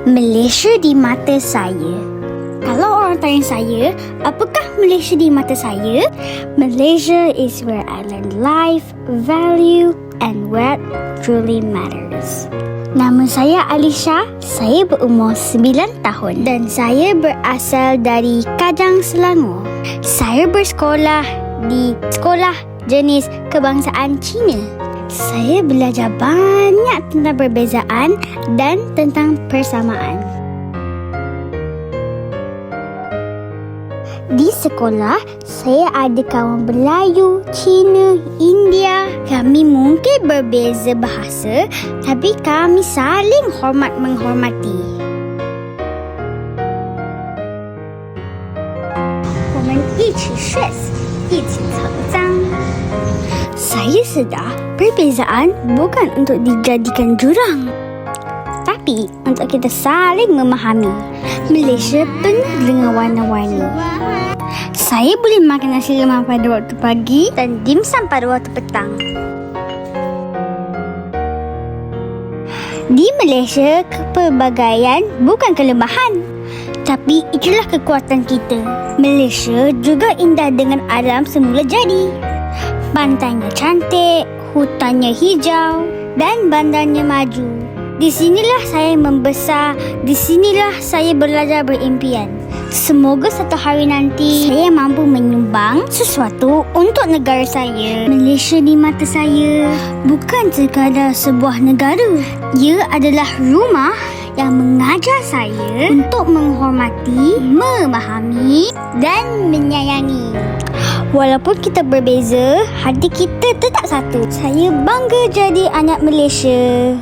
Malaysia di mata saya. Kalau orang tanya saya, apakah Malaysia di mata saya? Malaysia is where I learn life, value and what truly matters. Nama saya Alisha, saya berumur 9 tahun dan saya berasal dari Kajang, Selangor. Saya bersekolah di sekolah jenis kebangsaan Cina. Saya belajar banyak tentang perbezaan dan tentang persamaan. Di sekolah, saya ada kawan Melayu, Cina, India. Kami mungkin berbeza bahasa, tapi kami saling hormat menghormati. 我们一起学习，一起成长。Saya sedar perbezaan bukan untuk dijadikan jurang, tapi untuk kita saling memahami. Malaysia penuh dengan warna-warni. Saya boleh makan nasi lemak pada waktu pagi dan dimsum pada waktu petang. Di Malaysia, kepelbagaian bukan kelemahan, tapi itulah kekuatan kita. Malaysia juga indah dengan alam semula jadi. Pantainya cantik, hutannya hijau dan bandarnya maju. Di sinilah saya membesar, di sinilah saya belajar berimpian. Semoga satu hari nanti saya mampu menyumbang sesuatu untuk negara saya. Malaysia di mata saya bukan sekadar sebuah negara. Ia adalah rumah yang mengajar saya untuk menghormati, memahami dan menyayangi. Walaupun kita berbeza, hati kita tetap satu. Saya bangga jadi anak Malaysia.